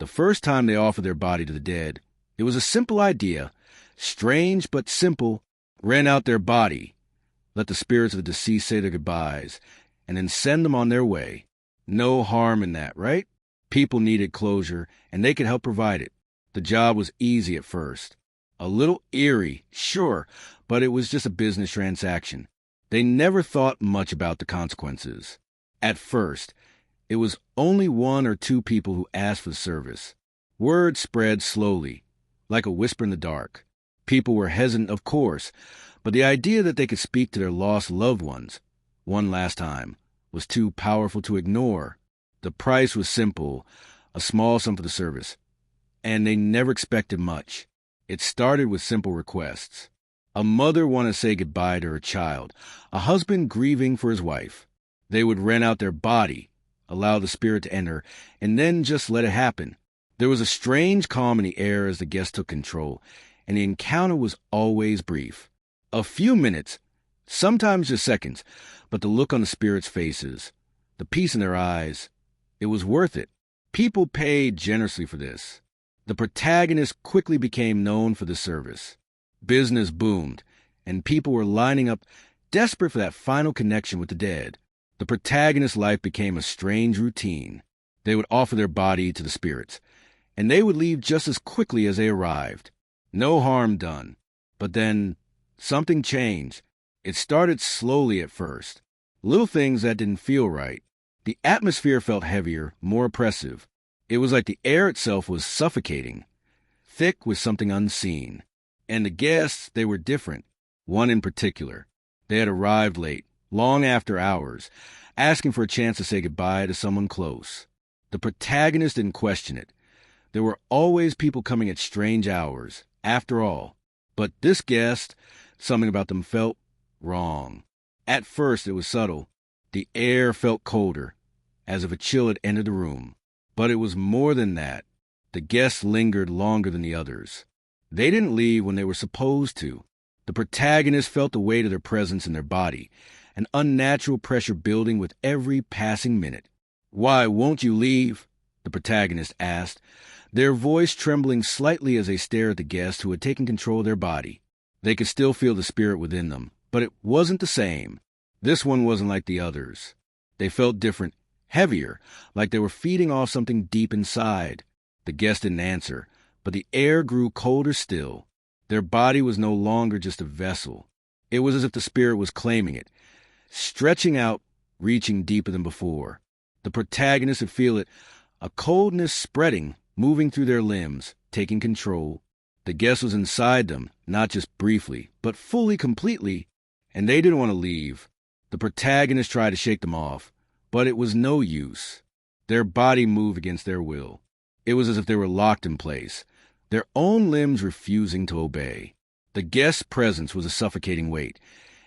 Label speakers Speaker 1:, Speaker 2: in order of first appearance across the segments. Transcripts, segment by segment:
Speaker 1: The first time they offered their body to the dead, it was a simple idea, strange but simple. Rent out their body, let the spirits of the deceased say their goodbyes, and then send them on their way. No harm in that, right? People needed closure, and they could help provide it. The job was easy at first. A little eerie, sure, but it was just a business transaction. They never thought much about the consequences. At first, it was only 1 or 2 people who asked for the service. Word spread slowly, like a whisper in the dark. People were hesitant, of course, but the idea that they could speak to their lost loved ones one last time was too powerful to ignore. The price was simple, a small sum for the service, and they never expected much. It started with simple requests. A mother wanted to say goodbye to her child, a husband grieving for his wife. They would rent out their body, allow the spirit to enter, and then just let it happen. There was a strange calm in the air as the guest took control, and the encounter was always brief. A few minutes, sometimes just seconds, but the look on the spirits' faces, the peace in their eyes, it was worth it. People paid generously for this. The protagonist quickly became known for the service. Business boomed, and people were lining up, desperate for that final connection with the dead. The protagonist's life became a strange routine. They would offer their body to the spirits, and they would leave just as quickly as they arrived. No harm done. But then something changed. It started slowly at first. Little things that didn't feel right. The atmosphere felt heavier, more oppressive. It was like the air itself was suffocating, thick with something unseen. And the guests, they were different. One in particular. They had arrived late, long after hours, asking for a chance to say goodbye to someone close. The protagonist didn't question it. There were always people coming at strange hours, after all. But this guest, something about them felt wrong. At first, it was subtle. The air felt colder, as if a chill had entered the room. But it was more than that. The guests lingered longer than the others. They didn't leave when they were supposed to. The protagonist felt the weight of their presence in their body, an unnatural pressure building with every passing minute. "Why won't you leave?" the protagonist asked, their voice trembling slightly as they stared at the guest who had taken control of their body. They could still feel the spirit within them, but it wasn't the same. This one wasn't like the others. They felt different, heavier, like they were feeding off something deep inside. The guest didn't answer, but the air grew colder still. Their body was no longer just a vessel. It was as if the spirit was claiming it, stretching out, reaching deeper than before. The protagonist could feel it, a coldness spreading, moving through their limbs, taking control. The guest was inside them, not just briefly, but fully, completely, and they didn't want to leave. The protagonist tried to shake them off, but it was no use. Their body moved against their will. It was as if they were locked in place, their own limbs refusing to obey. The guest's presence was a suffocating weight,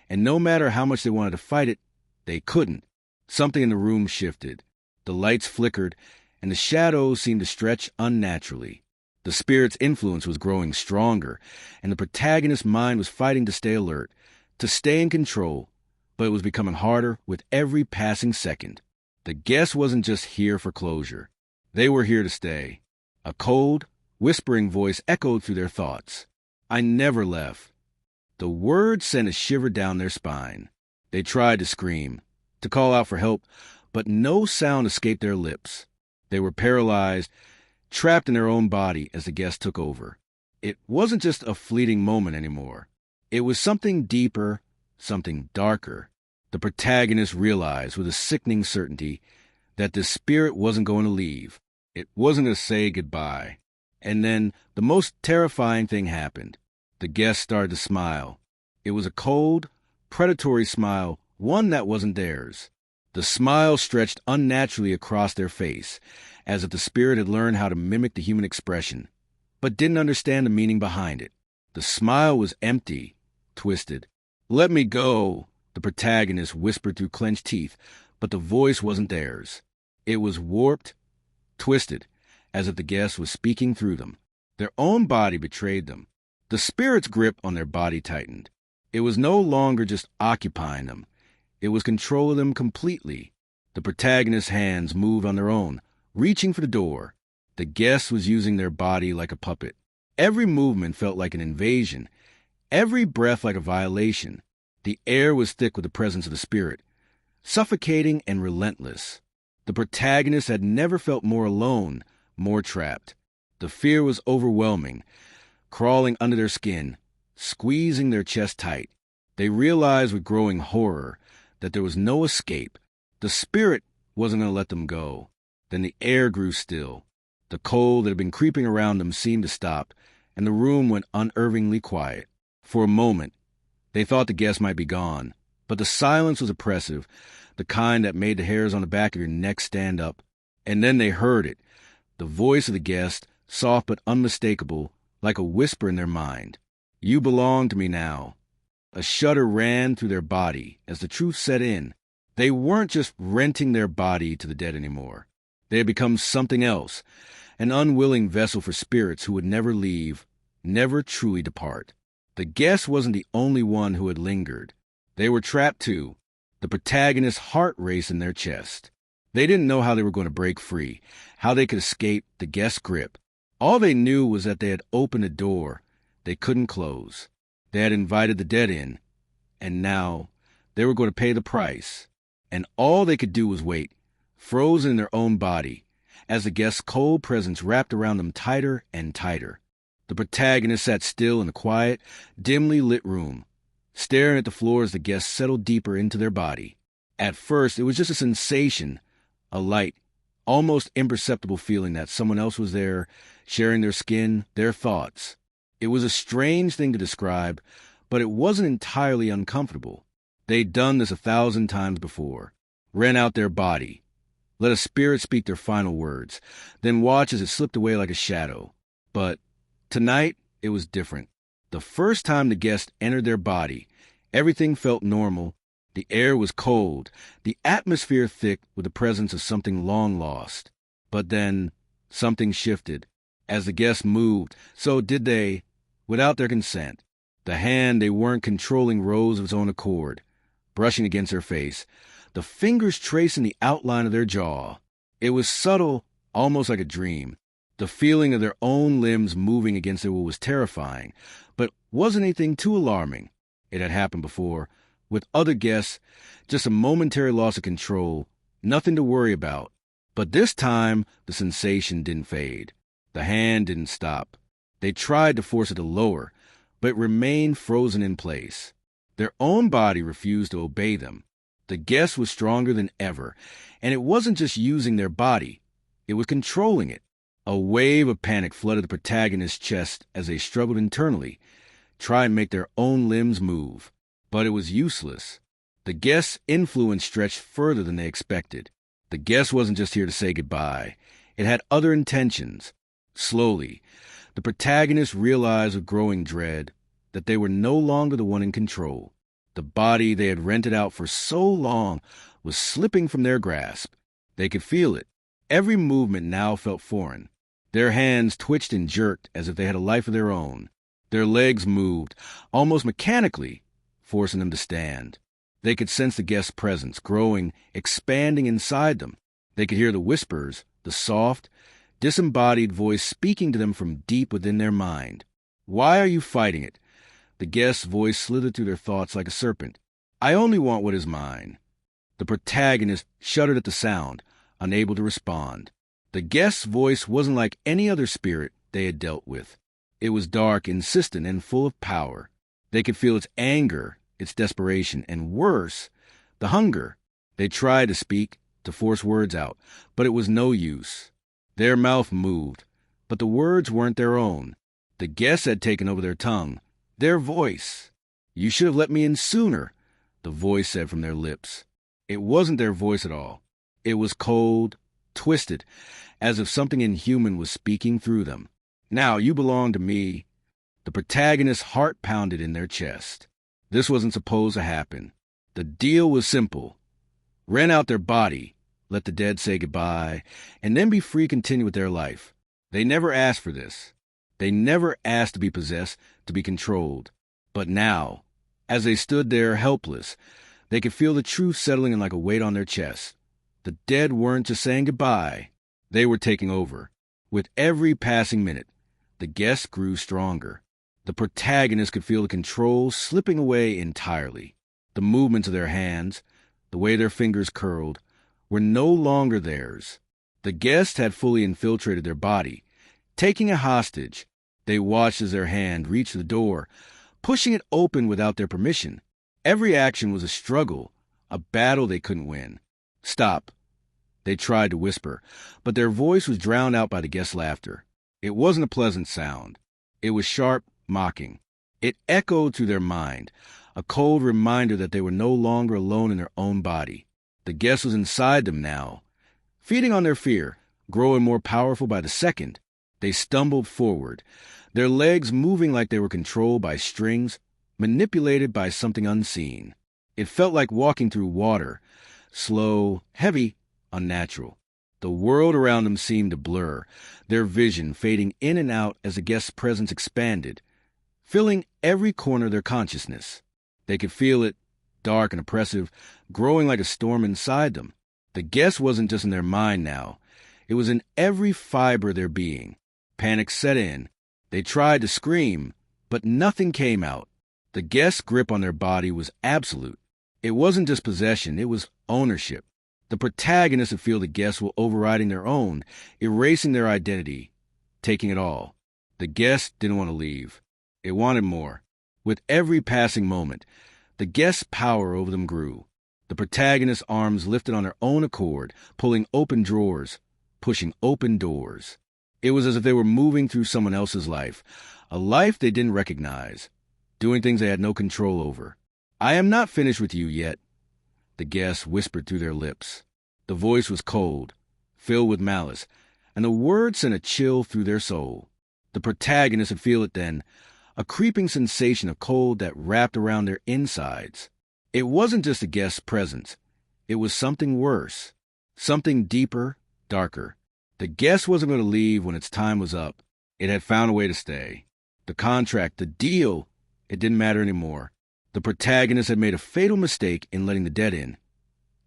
Speaker 1: and no matter how much they wanted to fight it, they couldn't. Something in the room shifted. The lights flickered, and the shadows seemed to stretch unnaturally. The spirit's influence was growing stronger, and the protagonist's mind was fighting to stay alert, to stay in control, but it was becoming harder with every passing second. The guest wasn't just here for closure. They were here to stay. A cold, whispering voice echoed through their thoughts. "I never left." The words sent a shiver down their spine. They tried to scream, to call out for help, but no sound escaped their lips. They were paralyzed, trapped in their own body as the guest took over. It wasn't just a fleeting moment anymore. It was something deeper, something darker. The protagonist realized with a sickening certainty that the spirit wasn't going to leave. It wasn't going to say goodbye. And then the most terrifying thing happened. The guest started to smile. It was a cold, predatory smile, one that wasn't theirs. The smile stretched unnaturally across their face, as if the spirit had learned how to mimic the human expression, but didn't understand the meaning behind it. The smile was empty, twisted. "Let me go," the protagonist whispered through clenched teeth, but the voice wasn't theirs. It was warped, twisted, as if the guest was speaking through them. Their own body betrayed them. The spirit's grip on their body tightened. It was no longer just occupying them. It was control of them completely. The protagonist's hands moved on their own, reaching for the door. The guest was using their body like a puppet. Every movement felt like an invasion, every breath like a violation. The air was thick with the presence of the spirit, suffocating and relentless. The protagonist had never felt more alone, more trapped. The fear was overwhelming, crawling under their skin, squeezing their chest tight. They realized with growing horror that there was no escape. The spirit wasn't going to let them go. Then the air grew still. The cold that had been creeping around them seemed to stop, and the room went unnervingly quiet. For a moment, they thought the guest might be gone, but the silence was oppressive, the kind that made the hairs on the back of your neck stand up. And then they heard it, the voice of the guest, soft but unmistakable, like a whisper in their mind. "You belong to me now." A shudder ran through their body as the truth set in. They weren't just renting their body to the dead anymore. They had become something else, an unwilling vessel for spirits who would never leave, never truly depart. The guest wasn't the only one who had lingered. They were trapped too, the protagonist's heart raced in their chest. They didn't know how they were going to break free, how they could escape the guest's grip. All they knew was that they had opened a door they couldn't close. They had invited the dead in, and now they were going to pay the price. And all they could do was wait, frozen in their own body, as the guest's cold presence wrapped around them tighter and tighter. The protagonist sat still in the quiet, dimly lit room, staring at the floor as the guest settled deeper into their body. At first, it was just a sensation, a light, almost imperceptible feeling that someone else was there, sharing their skin, their thoughts. It was a strange thing to describe, but it wasn't entirely uncomfortable. They'd done this 1,000 times before. Rent out their body, let a spirit speak their final words, then watch as it slipped away like a shadow. But tonight, it was different. The first time the guest entered their body, everything felt normal. The air was cold, the atmosphere thick with the presence of something long lost. But then, something shifted. As the guest moved, so did they, without their consent. The hand they weren't controlling rose of its own accord, brushing against her face, the fingers tracing the outline of their jaw. It was subtle, almost like a dream. The feeling of their own limbs moving against their will was terrifying, but wasn't anything too alarming. It had happened before, with other guests, just a momentary loss of control, nothing to worry about. But this time, the sensation didn't fade. The hand didn't stop. They tried to force it to lower, but it remained frozen in place. Their own body refused to obey them. The guest was stronger than ever, and it wasn't just using their body. It was controlling it. A wave of panic flooded the protagonist's chest as they struggled internally, trying to make their own limbs move. But it was useless. The guest's influence stretched further than they expected. The guest wasn't just here to say goodbye. It had other intentions. Slowly, the protagonist realized with growing dread that they were no longer the one in control. The body they had rented out for so long was slipping from their grasp. They could feel it. Every movement now felt foreign. Their hands twitched and jerked as if they had a life of their own. Their legs moved, almost mechanically, forcing them to stand. They could sense the guest's presence, growing, expanding inside them. They could hear the whispers, the soft, disembodied voice speaking to them from deep within their mind. "Why are you fighting it?" The guest's voice slithered through their thoughts like a serpent. "I only want what is mine." The protagonist shuddered at the sound, unable to respond. The guest's voice wasn't like any other spirit they had dealt with. It was dark, insistent, and full of power. They could feel its anger, its desperation, and worse, the hunger. They tried to speak, to force words out, but it was no use. Their mouth moved, but the words weren't their own. The guest had taken over their tongue, their voice. "You should have let me in sooner," the voice said from their lips. It wasn't their voice at all. It was cold, twisted, as if something inhuman was speaking through them. "Now you belong to me." The protagonist's heart pounded in their chest. This wasn't supposed to happen. The deal was simple. Rent out their body, let the dead say goodbye, and then be free to continue with their life. They never asked for this. They never asked to be possessed, to be controlled. But now, as they stood there helpless, they could feel the truth settling in like a weight on their chest. The dead weren't just saying goodbye. They were taking over. With every passing minute, the guests grew stronger. The protagonist could feel the control slipping away entirely. The movements of their hands, the way their fingers curled, were no longer theirs. The guest had fully infiltrated their body. Taking a hostage, they watched as their hand reached the door, pushing it open without their permission. Every action was a struggle, a battle they couldn't win. "Stop," they tried to whisper, but their voice was drowned out by the guest's laughter. It wasn't a pleasant sound. It was sharp, mocking. It echoed through their mind, a cold reminder that they were no longer alone in their own body. The guest was inside them now, feeding on their fear, growing more powerful by the second. They stumbled forward, their legs moving like they were controlled by strings, manipulated by something unseen. It felt like walking through water, slow, heavy, unnatural. The world around them seemed to blur, their vision fading in and out as the guest's presence expanded, filling every corner of their consciousness. They could feel it, dark and oppressive, growing like a storm inside them. The guest wasn't just in their mind now. It was in every fiber of their being. Panic set in. They tried to scream, but nothing came out. The guest's grip on their body was absolute. It wasn't just possession, it was ownership. The protagonists would feel the guests were overriding their own, erasing their identity, taking it all. The guest didn't want to leave. It wanted more. With every passing moment, the guest's power over them grew. The protagonist's arms lifted on their own accord, pulling open drawers, pushing open doors. It was as if they were moving through someone else's life, a life they didn't recognize, doing things they had no control over. "I am not finished with you yet," the guest whispered through their lips. The voice was cold, filled with malice, and the words sent a chill through their soul. The protagonist would feel it then, a creeping sensation of cold that wrapped around their insides. It wasn't just the guest's presence. It was something worse, something deeper, darker. The guest wasn't going to leave when its time was up. It had found a way to stay. The contract, the deal, it didn't matter anymore. The protagonist had made a fatal mistake in letting the dead in.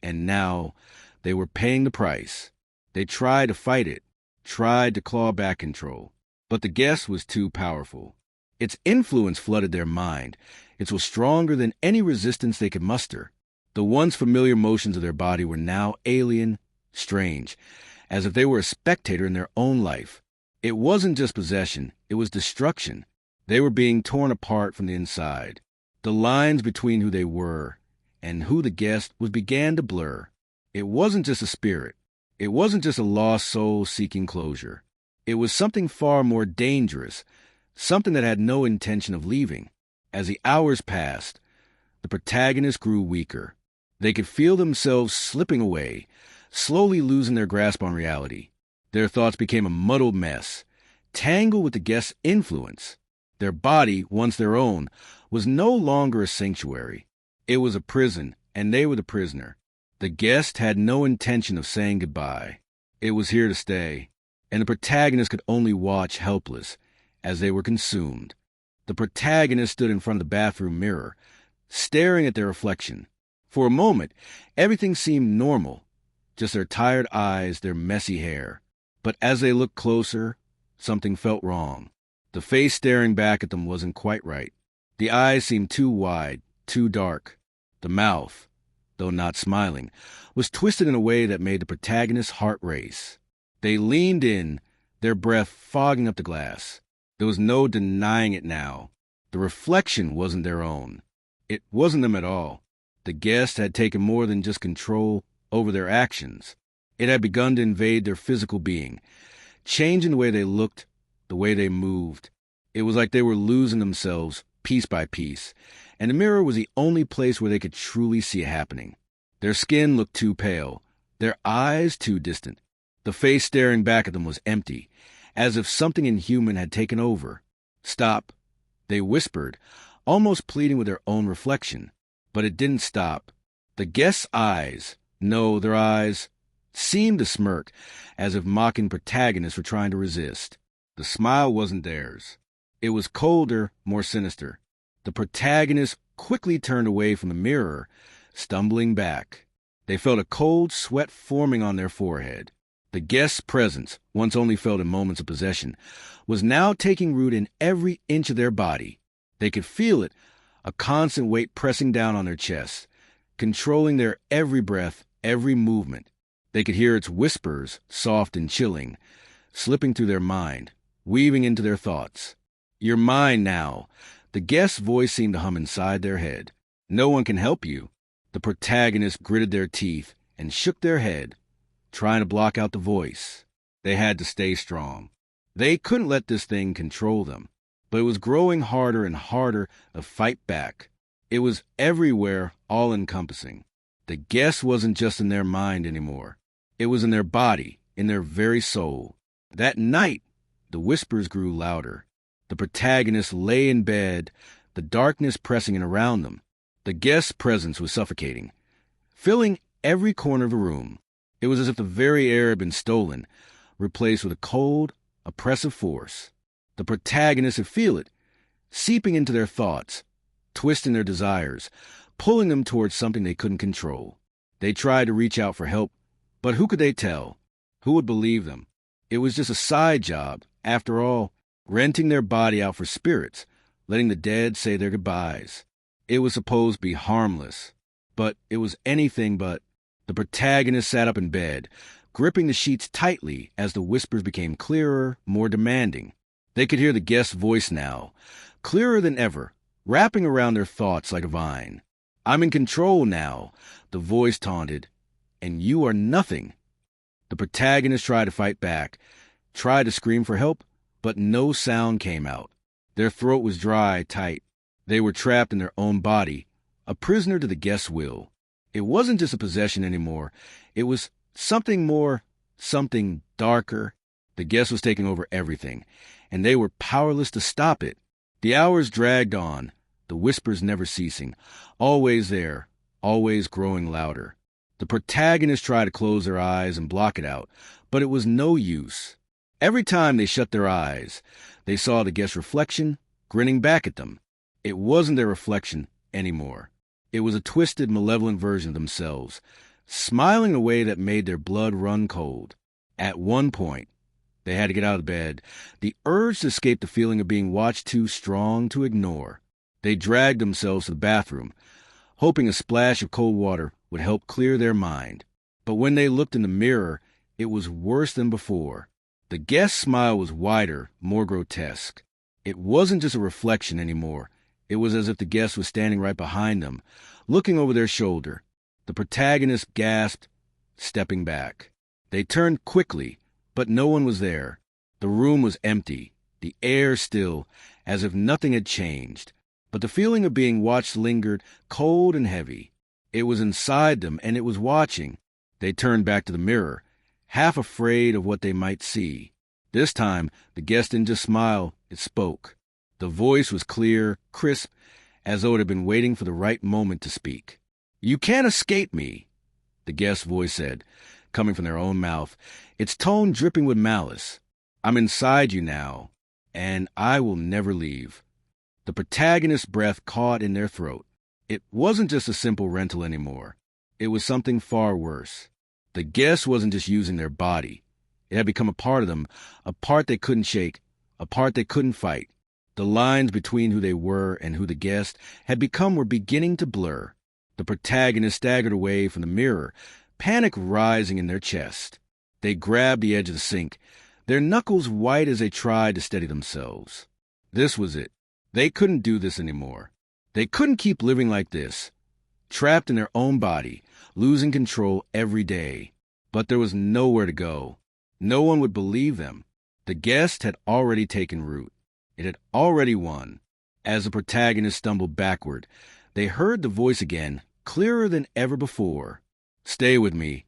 Speaker 1: And now they were paying the price. They tried to fight it, tried to claw back control. But the guest was too powerful. Its influence flooded their mind. It was stronger than any resistance they could muster. The once familiar motions of their body were now alien, strange, as if they were a spectator in their own life. It wasn't just possession, it was destruction. They were being torn apart from the inside. The lines between who they were and who the guest was began to blur. It wasn't just a spirit. It wasn't just a lost soul seeking closure. It was something far more dangerous, something that had no intention of leaving. As the hours passed, the protagonists grew weaker. They could feel themselves slipping away, slowly losing their grasp on reality. Their thoughts became a muddled mess, tangled with the guest's influence. Their body, once their own, was no longer a sanctuary. It was a prison, and they were the prisoner. The guest had no intention of saying goodbye. It was here to stay, and the protagonist could only watch helpless as they were consumed. The protagonist stood in front of the bathroom mirror, staring at their reflection. For a moment, everything seemed normal, just their tired eyes, their messy hair. But as they looked closer, something felt wrong. The face staring back at them wasn't quite right. The eyes seemed too wide, too dark. The mouth, though not smiling, was twisted in a way that made the protagonist's heart race. They leaned in, their breath fogging up the glass. There was no denying it now. The reflection wasn't their own. It wasn't them at all. The guest had taken more than just control over their actions. It had begun to invade their physical being, changing the way they looked, the way they moved. It was like they were losing themselves piece by piece, and the mirror was the only place where they could truly see it happening. Their skin looked too pale, their eyes too distant. The face staring back at them was empty, as if something inhuman had taken over. "Stop," they whispered, almost pleading with their own reflection. But it didn't stop. The guest's eyes, their eyes, seemed to smirk, as if mocking protagonists were trying to resist. The smile wasn't theirs. It was colder, more sinister. The protagonist quickly turned away from the mirror, stumbling back. They felt a cold sweat forming on their forehead. The guest's presence, once only felt in moments of possession, was now taking root in every inch of their body. They could feel it, a constant weight pressing down on their chests, controlling their every breath, every movement. They could hear its whispers, soft and chilling, slipping through their mind, weaving into their thoughts. "You're mine now." The guest's voice seemed to hum inside their head. "No one can help you." The protagonist gritted their teeth and shook their head, trying to block out the voice. They had to stay strong. They couldn't let this thing control them. But it was growing harder and harder to fight back. It was everywhere, all-encompassing. The guest wasn't just in their mind anymore. It was in their body, in their very soul. That night, the whispers grew louder. The protagonist lay in bed, the darkness pressing in around them. The guest's presence was suffocating, filling every corner of the room. It was as if the very air had been stolen, replaced with a cold, oppressive force. The protagonist could feel it, seeping into their thoughts, twisting their desires, pulling them towards something they couldn't control. They tried to reach out for help, but who could they tell? Who would believe them? It was just a side job, after all, renting their body out for spirits, letting the dead say their goodbyes. It was supposed to be harmless, but it was anything but. The protagonist sat up in bed, gripping the sheets tightly as the whispers became clearer, more demanding. They could hear the guest's voice now, clearer than ever, wrapping around their thoughts like a vine. "I'm in control now," the voice taunted, "and you are nothing." The protagonist tried to fight back, tried to scream for help, but no sound came out. Their throat was dry, tight. They were trapped in their own body, a prisoner to the guest's will. It wasn't just a possession anymore. It was something more, something darker. The guest was taking over everything, and they were powerless to stop it. The hours dragged on, the whispers never ceasing, always there, always growing louder. The protagonists tried to close their eyes and block it out, but it was no use. Every time they shut their eyes, they saw the guest's reflection grinning back at them. It wasn't their reflection anymore. It was a twisted, malevolent version of themselves, smiling in a way that made their blood run cold. At one point, they had to get out of bed, the urge to escape the feeling of being watched too strong to ignore. They dragged themselves to the bathroom, hoping a splash of cold water would help clear their mind. But when they looked in the mirror, it was worse than before. The guest's smile was wider, more grotesque. It wasn't just a reflection anymore. It was as if the guest was standing right behind them, looking over their shoulder. The protagonist gasped, stepping back. They turned quickly, but no one was there. The room was empty, the air still, as if nothing had changed. But the feeling of being watched lingered, cold and heavy. It was inside them, and it was watching. They turned back to the mirror, half afraid of what they might see. This time, the guest didn't just smile, it spoke. The voice was clear, crisp, as though it had been waiting for the right moment to speak. "You can't escape me," the guest's voice said, coming from their own mouth, its tone dripping with malice. "I'm inside you now, and I will never leave." The protagonist's breath caught in their throat. It wasn't just a simple rental anymore. It was something far worse. The guest wasn't just using their body. It had become a part of them, a part they couldn't shake, a part they couldn't fight. The lines between who they were and who the guest had become were beginning to blur. The protagonist staggered away from the mirror, panic rising in their chest. They grabbed the edge of the sink, their knuckles white as they tried to steady themselves. This was it. They couldn't do this anymore. They couldn't keep living like this, trapped in their own body, losing control every day. But there was nowhere to go. No one would believe them. The guest had already taken root. It had already won. As the protagonist stumbled backward, they heard the voice again, clearer than ever before. "Stay with me,"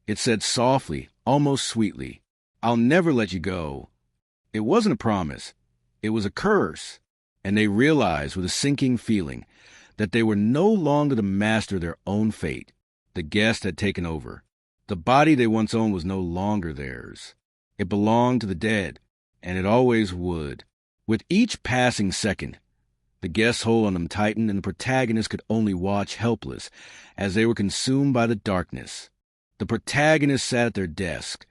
Speaker 1: it said softly, almost sweetly. "I'll never let you go." It wasn't a promise. It was a curse. And they realized with a sinking feeling that they were no longer the master of their own fate. The guest had taken over. The body they once owned was no longer theirs. It belonged to the dead, and it always would. With each passing second, the guest's hold on them tightened, and the protagonist could only watch helpless as they were consumed by the darkness. The protagonist sat at their desk,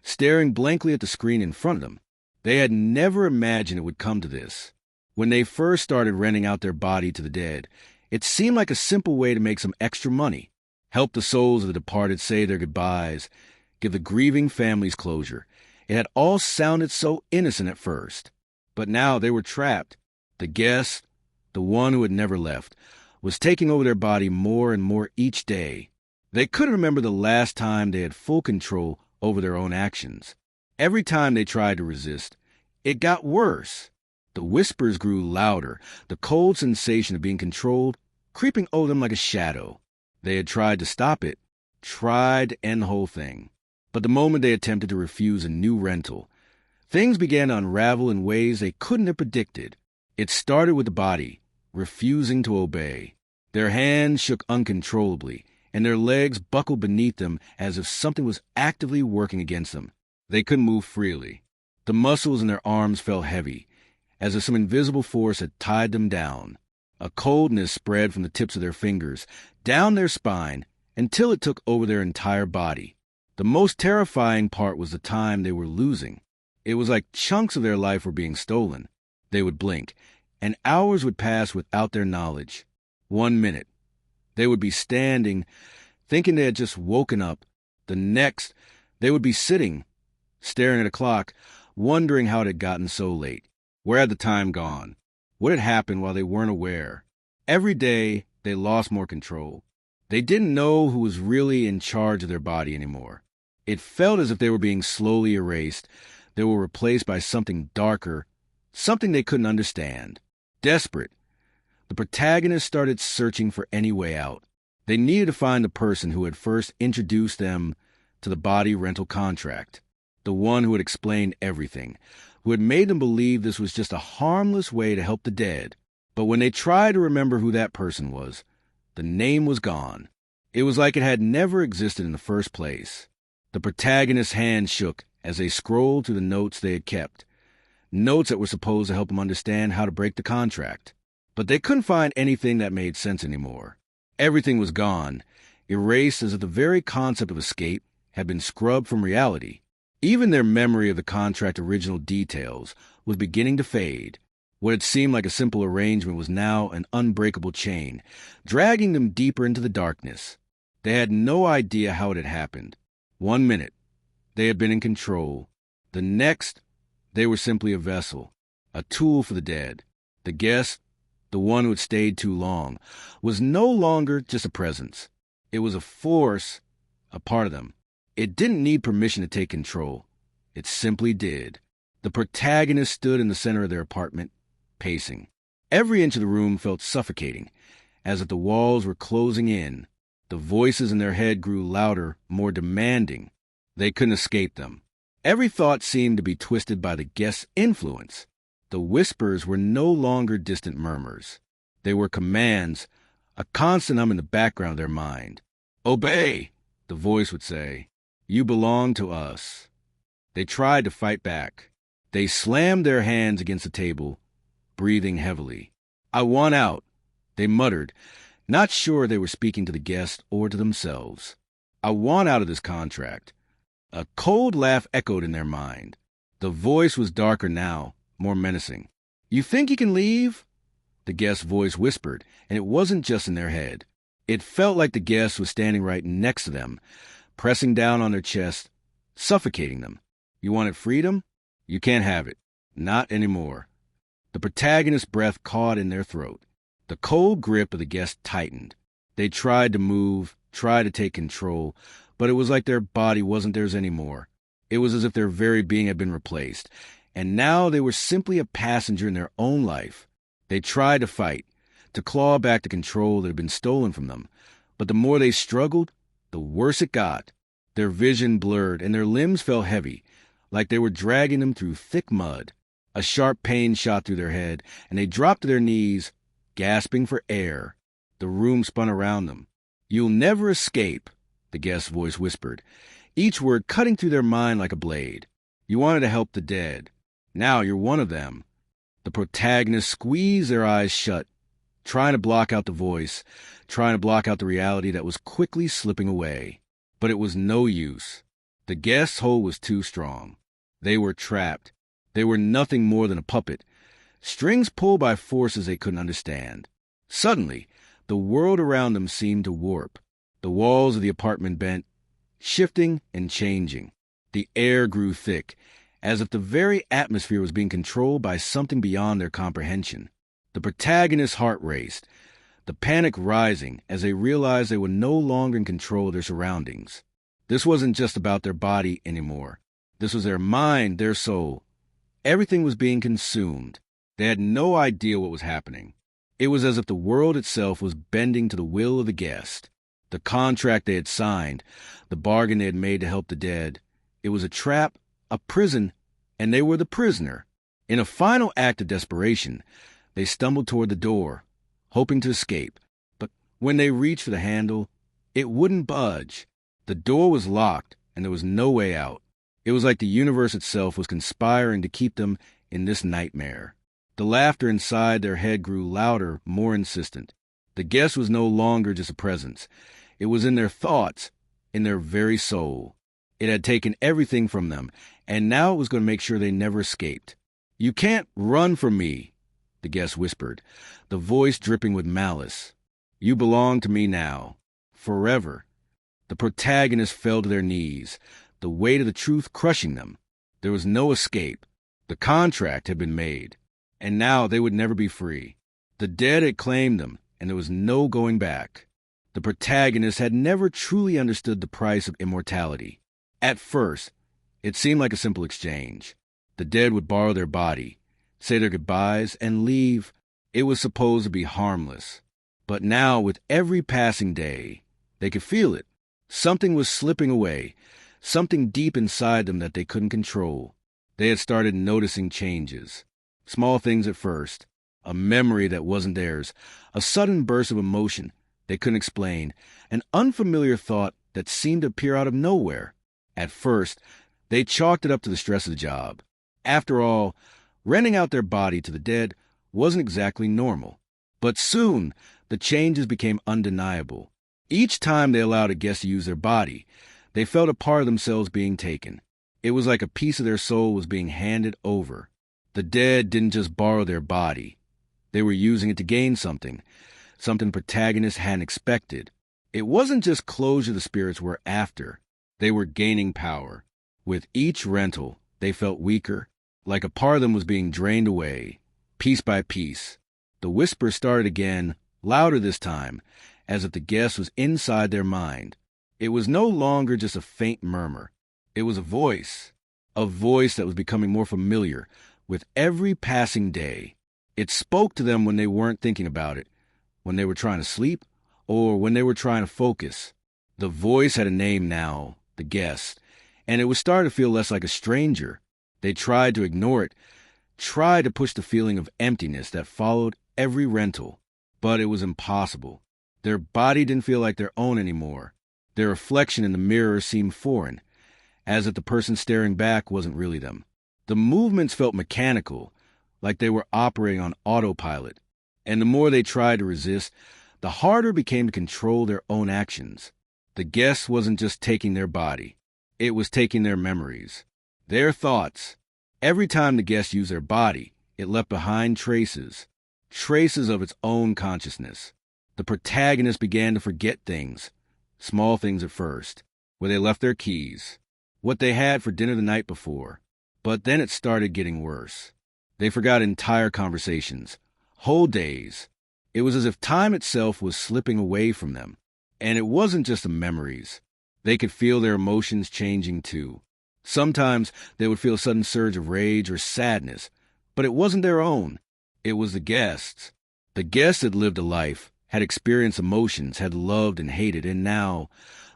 Speaker 1: staring blankly at the screen in front of them. They had never imagined it would come to this. When they first started renting out their body to the dead, it seemed like a simple way to make some extra money, help the souls of the departed say their goodbyes, give the grieving families closure. It had all sounded so innocent at first. But now they were trapped. The guest, the one who had never left, was taking over their body more and more each day. They couldn't remember the last time they had full control over their own actions. Every time they tried to resist, it got worse. The whispers grew louder, the cold sensation of being controlled creeping over them like a shadow. They had tried to stop it, tried to end the whole thing. But the moment they attempted to refuse a new rental, things began to unravel in ways they couldn't have predicted. It started with the body, refusing to obey. Their hands shook uncontrollably, and their legs buckled beneath them as if something was actively working against them. They couldn't move freely. The muscles in their arms felt heavy, as if some invisible force had tied them down. A coldness spread from the tips of their fingers, down their spine, until it took over their entire body. The most terrifying part was the time they were losing. It was like chunks of their life were being stolen. They would blink, and hours would pass without their knowledge. 1 minute, they would be standing, thinking they had just woken up. The next, they would be sitting, staring at a clock, wondering how it had gotten so late. Where had the time gone? What had happened while they weren't aware? Every day, they lost more control. They didn't know who was really in charge of their body anymore. It felt as if they were being slowly erased. They were replaced by something darker, something they couldn't understand. Desperate, the protagonist started searching for any way out. They needed to find the person who had first introduced them to the body rental contract, the one who had explained everything, who had made them believe this was just a harmless way to help the dead. But when they tried to remember who that person was, the name was gone. It was like it had never existed in the first place. The protagonist's hand shook as they scrolled through the notes they had kept, notes that were supposed to help them understand how to break the contract. But they couldn't find anything that made sense anymore. Everything was gone, erased as if the very concept of escape had been scrubbed from reality. Even their memory of the contract's original details was beginning to fade. What had seemed like a simple arrangement was now an unbreakable chain, dragging them deeper into the darkness. They had no idea how it had happened. 1 minute, they had been in control. The next, they were simply a vessel, a tool for the dead. The guest, the one who had stayed too long, was no longer just a presence. It was a force, a part of them. It didn't need permission to take control. It simply did. The protagonist stood in the center of their apartment, pacing. Every inch of the room felt suffocating, as if the walls were closing in. The voices in their head grew louder, more demanding. They couldn't escape them. Every thought seemed to be twisted by the guest's influence. The whispers were no longer distant murmurs. They were commands, a constant hum in the background of their mind. "Obey," the voice would say. "You belong to us." They tried to fight back. They slammed their hands against the table, breathing heavily. "I want out," they muttered, not sure they were speaking to the guest or to themselves. "I want out of this contract." A cold laugh echoed in their mind. The voice was darker now, more menacing. "You think you can leave?" The guest's voice whispered, and it wasn't just in their head. It felt like the guest was standing right next to them, pressing down on their chest, suffocating them. "You wanted freedom? You can't have it. Not anymore." The protagonist's breath caught in their throat. The cold grip of the guest tightened. They tried to move, tried to take control, but it was like their body wasn't theirs anymore. It was as if their very being had been replaced, and now they were simply a passenger in their own life. They tried to fight, to claw back the control that had been stolen from them, but the more they struggled, the worse it got. Their vision blurred, and their limbs felt heavy, like they were dragging them through thick mud. A sharp pain shot through their head, and they dropped to their knees, gasping for air. The room spun around them. "You'll never escape," the guest's voice whispered, each word cutting through their mind like a blade. "You wanted to help the dead. Now you're one of them." The protagonist squeezed their eyes shut, trying to block out the voice, trying to block out the reality that was quickly slipping away. But it was no use. The The guest's hold was too strong. They were trapped. They were nothing more than a puppet, strings pulled by forces they couldn't understand. Suddenly, the world around them seemed to warp. The walls of the apartment bent, shifting and changing. The air grew thick, as if the very atmosphere was being controlled by something beyond their comprehension. The protagonist's heart raced, the panic rising as they realized they were no longer in control of their surroundings. This wasn't just about their body anymore. This was their mind, their soul. Everything was being consumed. They had no idea what was happening. It was as if the world itself was bending to the will of the guest. The contract they had signed, the bargain they had made to help the dead. It was a trap, a prison, and they were the prisoner. In a final act of desperation, they stumbled toward the door, hoping to escape. But when they reached for the handle, it wouldn't budge. The door was locked, and there was no way out. It was like the universe itself was conspiring to keep them in this nightmare. The laughter inside their head grew louder, more insistent. The guest was no longer just a presence. It was in their thoughts, in their very soul. It had taken everything from them, and now it was going to make sure they never escaped. "You can't run from me," the guest whispered, the voice dripping with malice. "You belong to me now, forever." The protagonists fell to their knees, the weight of the truth crushing them. There was no escape. The contract had been made, and now they would never be free. The dead had claimed them, and there was no going back. The protagonists had never truly understood the price of immortality. At first, it seemed like a simple exchange. The dead would borrow their body, say their goodbyes, and leave. It was supposed to be harmless. But now, with every passing day, they could feel it. Something was slipping away, something deep inside them that they couldn't control. They had started noticing changes. Small things at first, a memory that wasn't theirs, a sudden burst of emotion they couldn't explain, an unfamiliar thought that seemed to appear out of nowhere. At first, they chalked it up to the stress of the job. After all, renting out their body to the dead wasn't exactly normal. But soon, the changes became undeniable. Each time they allowed a guest to use their body, they felt a part of themselves being taken. It was like a piece of their soul was being handed over. The dead didn't just borrow their body. They were using it to gain something the protagonists hadn't expected. It wasn't just closure the spirits were after. They were gaining power. With each rental, they felt weaker, like a part of them was being drained away, piece by piece. The whisper started again, louder this time, as if the guest was inside their mind. It was no longer just a faint murmur. It was a voice that was becoming more familiar with every passing day. It spoke to them when they weren't thinking about it, when they were trying to sleep, or when they were trying to focus. The voice had a name now, the guest, and it was starting to feel less like a stranger. They tried to ignore it, tried to push the feeling of emptiness that followed every rental, but it was impossible. Their body didn't feel like their own anymore. Their reflection in the mirror seemed foreign, as if the person staring back wasn't really them. The movements felt mechanical, like they were operating on autopilot, and the more they tried to resist, the harder it became to control their own actions. The guest wasn't just taking their body. It was taking their memories, their thoughts. Every time the guest used their body, it left behind traces of its own consciousness. The protagonist began to forget things, small things at first, where they left their keys, what they had for dinner the night before. But then it started getting worse. They forgot entire conversations, whole days. It was as if time itself was slipping away from them. And it wasn't just the memories. They could feel their emotions changing too. Sometimes they would feel a sudden surge of rage or sadness, but it wasn't their own. It was the guest's. The guest had lived a life, had experienced emotions, had loved and hated, and now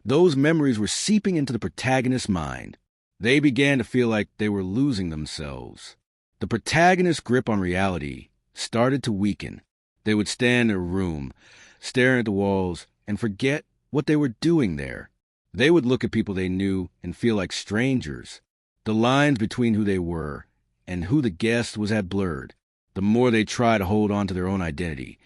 Speaker 1: those memories were seeping into the protagonist's mind. They began to feel like they were losing themselves. The protagonist's grip on reality started to weaken. They would stand in a room, staring at the walls, and forget what they were doing there. They would look at people they knew and feel like strangers. The lines between who they were and who the guest was had blurred. The more they tried to hold on to their own identity,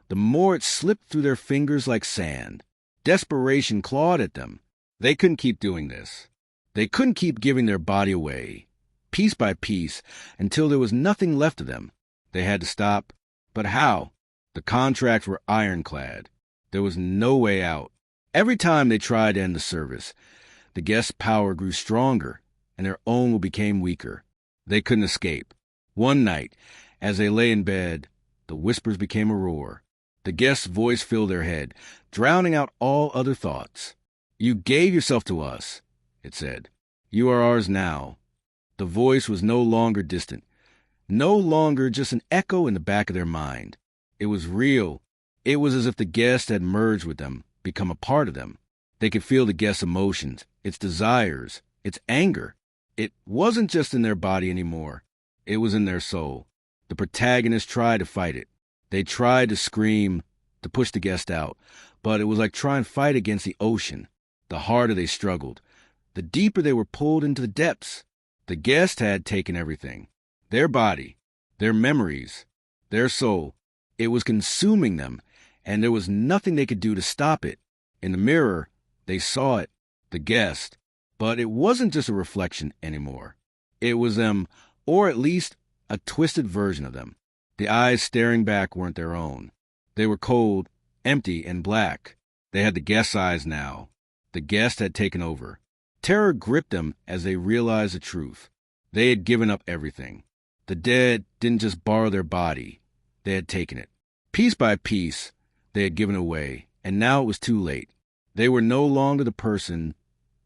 Speaker 1: the more it slipped through their fingers like sand. Desperation clawed at them. They couldn't keep doing this. They couldn't keep giving their body away, piece by piece, until there was nothing left of them. They had to stop. But how? The contracts were ironclad. There was no way out. Every time they tried to end the service, the guests' power grew stronger, and their own will became weaker. They couldn't escape. One night, as they lay in bed, the whispers became a roar. The guest's voice filled their head, drowning out all other thoughts. "You gave yourself to us," it said. "You are ours now." The voice was no longer distant, no longer just an echo in the back of their mind. It was real. It was as if the guest had merged with them, become a part of them. They could feel the guest's emotions, its desires, its anger. It wasn't just in their body anymore. It was in their soul. The protagonist tried to fight it. They tried to scream, to push the guest out, but it was like trying to fight against the ocean. The harder they struggled, the deeper they were pulled into the depths. The guest had taken everything. Their body, their memories, their soul. It was consuming them, and there was nothing they could do to stop it. In the mirror, they saw it, the guest. But it wasn't just a reflection anymore. It was them, or at least a twisted version of them. The eyes staring back weren't their own. They were cold, empty, and black. They had the guest's eyes now. The guest had taken over. Terror gripped them as they realized the truth. They had given up everything. The dead didn't just borrow their body. They had taken it. Piece by piece, they had given away, and now it was too late. They were no longer the person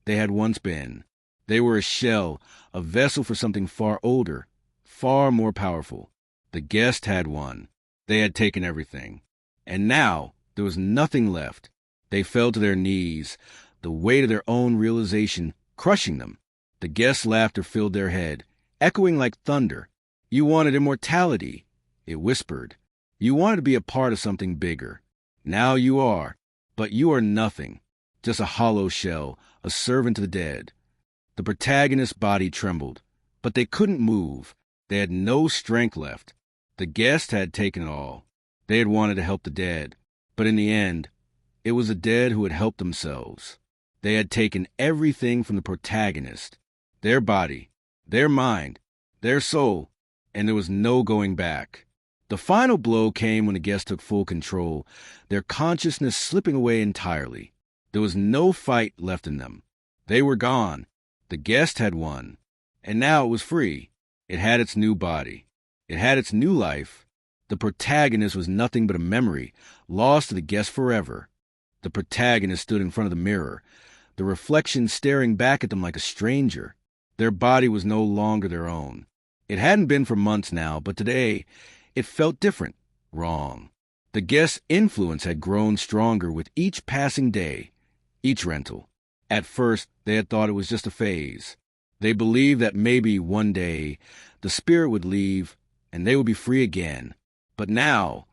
Speaker 1: they had once been. They were a shell, a vessel for something far older, far more powerful. The guest had won. They had taken everything. And now there was nothing left. They fell to their knees, the weight of their own realization crushing them. The guest's laughter filled their head, echoing like thunder. "You wanted immortality," it whispered. "You wanted to be a part of something bigger. Now you are, but you are nothing, just a hollow shell, a servant to the dead." The protagonist's body trembled, but they couldn't move. They had no strength left. The guest had taken it all. They had wanted to help the dead, but in the end, it was the dead who had helped themselves. They had taken everything from the protagonist, their body, their mind, their soul, and there was no going back. The final blow came when the guest took full control, their consciousness slipping away entirely. There was no fight left in them. They were gone. The guest had won. And now it was free. It had its new body. It had its new life. The protagonist was nothing but a memory, lost to the guest forever. The protagonist stood in front of the mirror, the reflection staring back at them like a stranger. Their body was no longer their own. It hadn't been for months now, but today it felt different, wrong. The guest's influence had grown stronger with each passing day, each rental. At first, they had thought it was just a phase. They believed that maybe one day the spirit would leave and they would be free again. But now,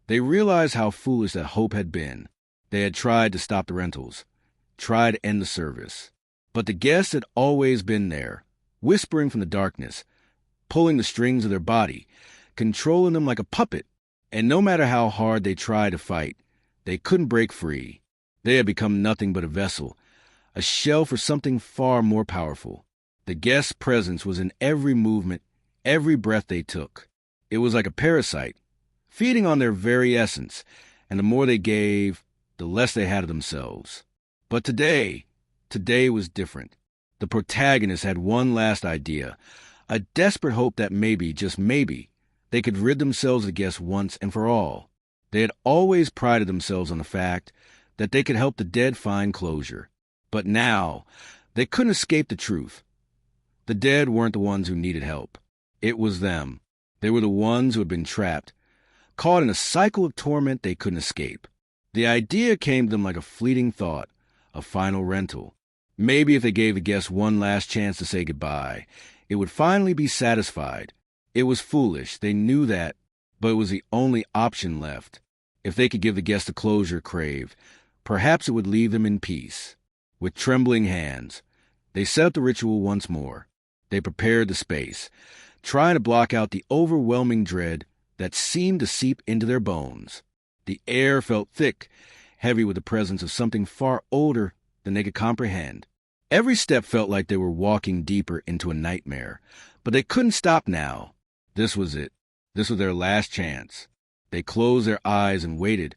Speaker 1: they realized how foolish that hope had been. They had tried to stop the rentals, tried to end the service. But the guest had always been there, whispering from the darkness, pulling the strings of their body, controlling them like a puppet. And no matter how hard they tried to fight, they couldn't break free. They had become nothing but a vessel, a shell for something far more powerful. The guest's presence was in every movement, every breath they took. It was like a parasite, feeding on their very essence, and the more they gave, the less they had of themselves. But today was different. The protagonist had one last idea, a desperate hope that maybe, just maybe, they could rid themselves of the guest once and for all. They had always prided themselves on the fact that they could help the dead find closure. But now, they couldn't escape the truth. The dead weren't the ones who needed help. It was them. They were the ones who had been trapped, caught in a cycle of torment they couldn't escape. The idea came to them like a fleeting thought, a final rental. Maybe if they gave the guest one last chance to say goodbye, it would finally be satisfied. It was foolish, they knew that, but it was the only option left. If they could give the guest the closure craved, perhaps it would leave them in peace. With trembling hands, they set up the ritual once more. They prepared the space, trying to block out the overwhelming dread that seemed to seep into their bones. The air felt thick, heavy with the presence of something far older than they could comprehend. Every step felt like they were walking deeper into a nightmare, but they couldn't stop now. This was it. This was their last chance. They closed their eyes and waited,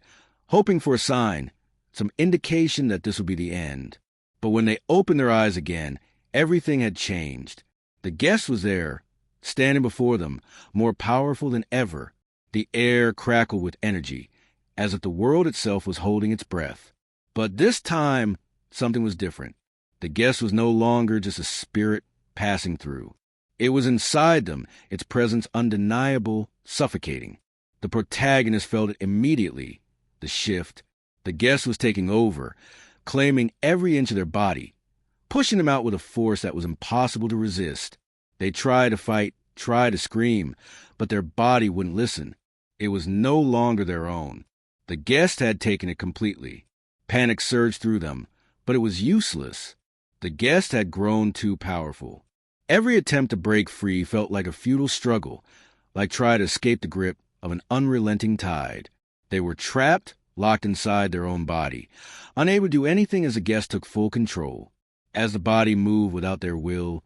Speaker 1: hoping for a sign, some indication that this would be the end. But when they opened their eyes again, everything had changed. The guest was there, standing before them, more powerful than ever. The air crackled with energy, as if the world itself was holding its breath. But this time, something was different. The guest was no longer just a spirit passing through. It was inside them, its presence undeniable, suffocating. The protagonist felt it immediately. The shift. The guest was taking over, claiming every inch of their body, pushing them out with a force that was impossible to resist. They tried to fight, tried to scream, but their body wouldn't listen. It was no longer their own. The guest had taken it completely. Panic surged through them, but it was useless. The guest had grown too powerful. Every attempt to break free felt like a futile struggle, like trying to escape the grip of an unrelenting tide. They were trapped, locked inside their own body, unable to do anything as the guest took full control. As the body moved without their will,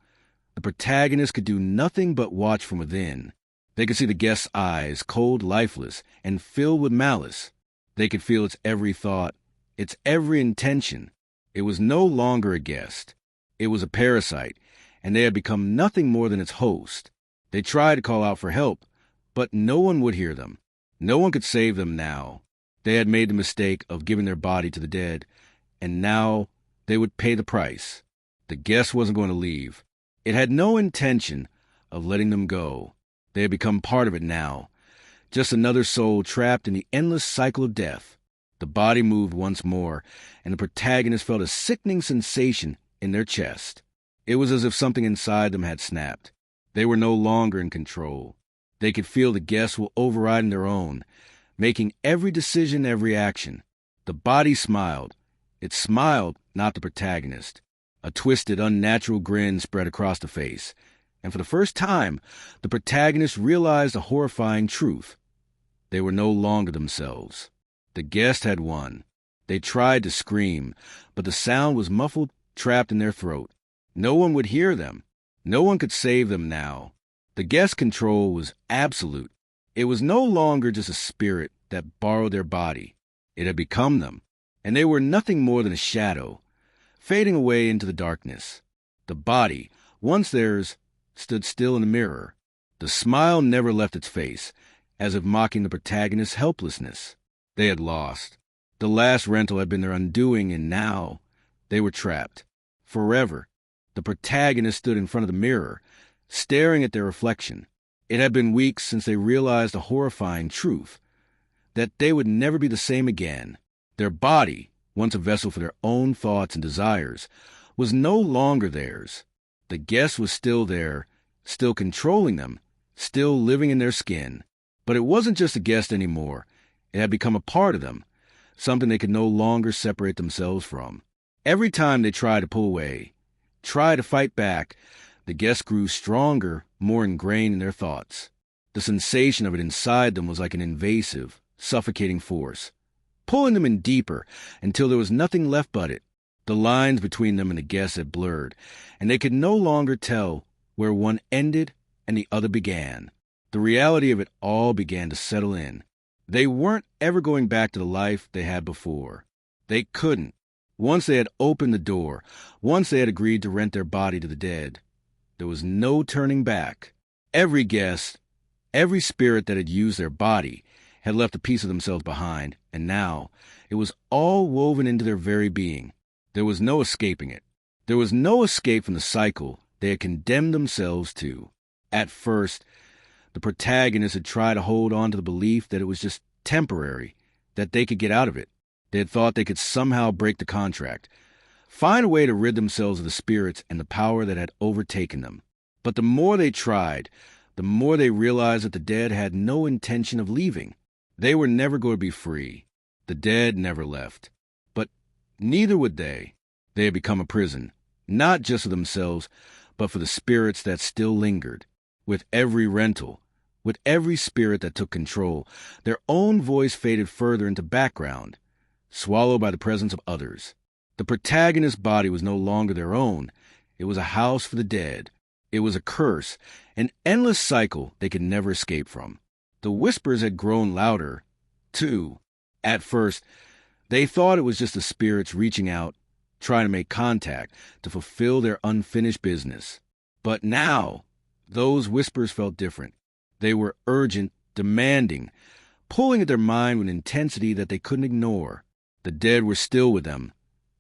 Speaker 1: the protagonist could do nothing but watch from within. They could see the guest's eyes, cold, lifeless, and filled with malice. They could feel its every thought, its every intention. It was no longer a guest. It was a parasite, and they had become nothing more than its host. They tried to call out for help, but no one would hear them. No one could save them now. They had made the mistake of giving their body to the dead, and now they would pay the price. The guest wasn't going to leave. It had no intention of letting them go. They had become part of it now, just another soul trapped in the endless cycle of death. The body moved once more, and the protagonist felt a sickening sensation in their chest. It was as if something inside them had snapped. They were no longer in control. They could feel the guest will override their own, making every decision, every action. The body smiled. It smiled, not the protagonist. A twisted, unnatural grin spread across the face, and for the first time, the protagonist realized a horrifying truth. They were no longer themselves. The guest had won. They tried to scream, but the sound was muffled, trapped in their throat. No one would hear them. No one could save them now. The guest's control was absolute. It was no longer just a spirit that borrowed their body. It had become them, and they were nothing more than a shadow, fading away into the darkness. The body, once theirs, stood still in the mirror. The smile never left its face, as if mocking the protagonist's helplessness. They had lost. The last rental had been their undoing, and now they were trapped. Forever. The protagonist stood in front of the mirror, staring at their reflection. It had been weeks since they realized the horrifying truth, that they would never be the same again. Their body, once a vessel for their own thoughts and desires, was no longer theirs. The guest was still there, still controlling them, still living in their skin. But it wasn't just a guest anymore. It had become a part of them, something they could no longer separate themselves from. Every time they tried to pull away, tried to fight back, the guest grew stronger, more ingrained in their thoughts. The sensation of it inside them was like an invasive, suffocating force, pulling them in deeper until there was nothing left but it. The lines between them and the guest had blurred, and they could no longer tell where one ended and the other began. The reality of it all began to settle in. They weren't ever going back to the life they had before. They couldn't. Once they had opened the door, once they had agreed to rent their body to the dead, there was no turning back. Every guest, every spirit that had used their body, had left a piece of themselves behind, and now it was all woven into their very being. There was no escaping it. There was no escape from the cycle they had condemned themselves to. At first, the protagonist had tried to hold on to the belief that it was just temporary, that they could get out of it. They had thought they could somehow break the contract, find a way to rid themselves of the spirits and the power that had overtaken them. But the more they tried, the more they realized that the dead had no intention of leaving. They were never going to be free. The dead never left. But neither would they. They had become a prison, not just for themselves, but for the spirits that still lingered. With every rental, with every spirit that took control, their own voice faded further into background, swallowed by the presence of others. The protagonist's body was no longer their own. It was a house for the dead. It was a curse, an endless cycle they could never escape from. The whispers had grown louder, too. At first, they thought it was just the spirits reaching out, trying to make contact, to fulfill their unfinished business. But now, those whispers felt different. They were urgent, demanding, pulling at their mind with an intensity that they couldn't ignore. The dead were still with them,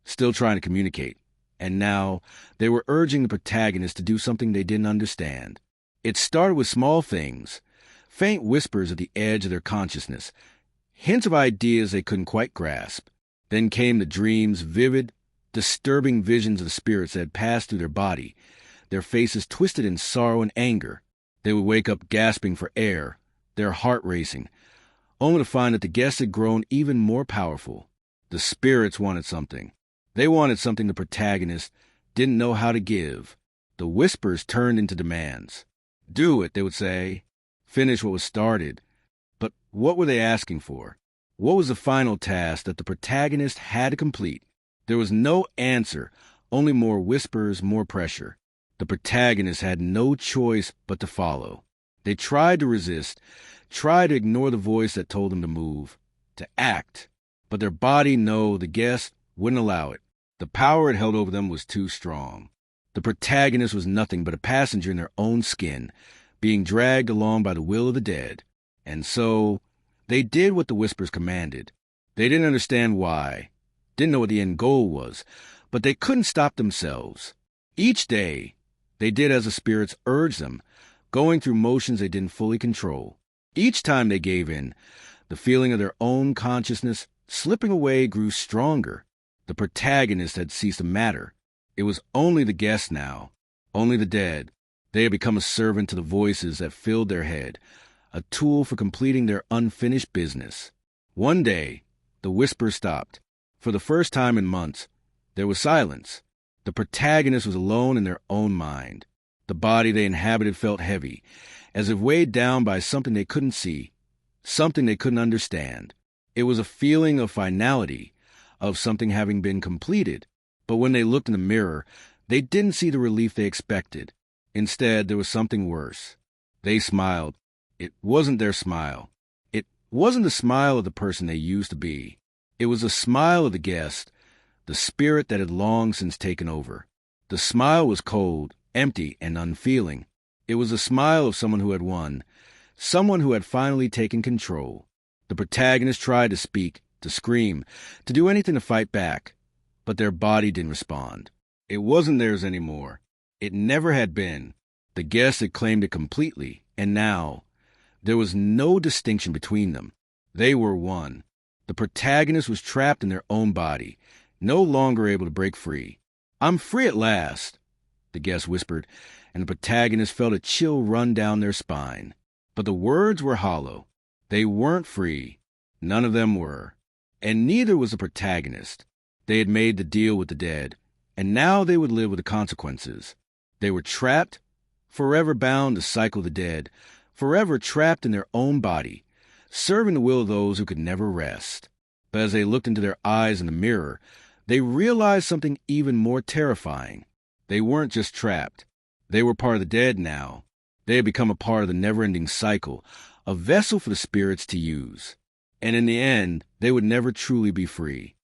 Speaker 1: still trying to communicate. And now, they were urging the protagonist to do something they didn't understand. It started with small things, faint whispers at the edge of their consciousness, hints of ideas they couldn't quite grasp. Then came the dreams, vivid, disturbing visions of the spirits that had passed through their body, their faces twisted in sorrow and anger. They would wake up gasping for air, their heart racing, only to find that the guests had grown even more powerful. The spirits wanted something. They wanted something the protagonist didn't know how to give. The whispers turned into demands. Do it, they would say. Finish what was started. But what were they asking for? What was the final task that the protagonist had to complete? There was no answer, only more whispers, more pressure. The protagonist had no choice but to follow. They tried to resist, tried to ignore the voice that told them to move, to act. But their body, no, the guest, wouldn't allow it. The power it held over them was too strong. The protagonist was nothing but a passenger in their own skin, being dragged along by the will of the dead. And so, they did what the whispers commanded. They didn't understand why, didn't know what the end goal was, but they couldn't stop themselves. Each day, they did as the spirits urged them, going through motions they didn't fully control. Each time they gave in, the feeling of their own consciousness slipping away grew stronger. The protagonist had ceased to matter. It was only the guests now, only the dead. They had become a servant to the voices that filled their head, a tool for completing their unfinished business. One day, the whisper stopped. For the first time in months, there was silence. The protagonist was alone in their own mind. The body they inhabited felt heavy, as if weighed down by something they couldn't see, something they couldn't understand. It was a feeling of finality, of something having been completed. But when they looked in the mirror, they didn't see the relief they expected. Instead, there was something worse. They smiled. It wasn't their smile. It wasn't the smile of the person they used to be. It was the smile of the guest, the spirit that had long since taken over. The smile was cold, empty, and unfeeling. It was the smile of someone who had won, someone who had finally taken control. The protagonist tried to speak, to scream, to do anything to fight back, but their body didn't respond. It wasn't theirs anymore. It never had been. The guest had claimed it completely, and now there was no distinction between them. They were one. The protagonist was trapped in their own body, no longer able to break free. "I'm free at last," the guest whispered, and the protagonist felt a chill run down their spine. But the words were hollow. They weren't free. None of them were. And neither was the protagonist. They had made the deal with the dead, and now they would live with the consequences. They were trapped, forever bound to cycle the dead, forever trapped in their own body, serving the will of those who could never rest. But as they looked into their eyes in the mirror, they realized something even more terrifying. They weren't just trapped. They were part of the dead now. They had become a part of the never-ending cycle, a vessel for the spirits to use. And in the end, they would never truly be free.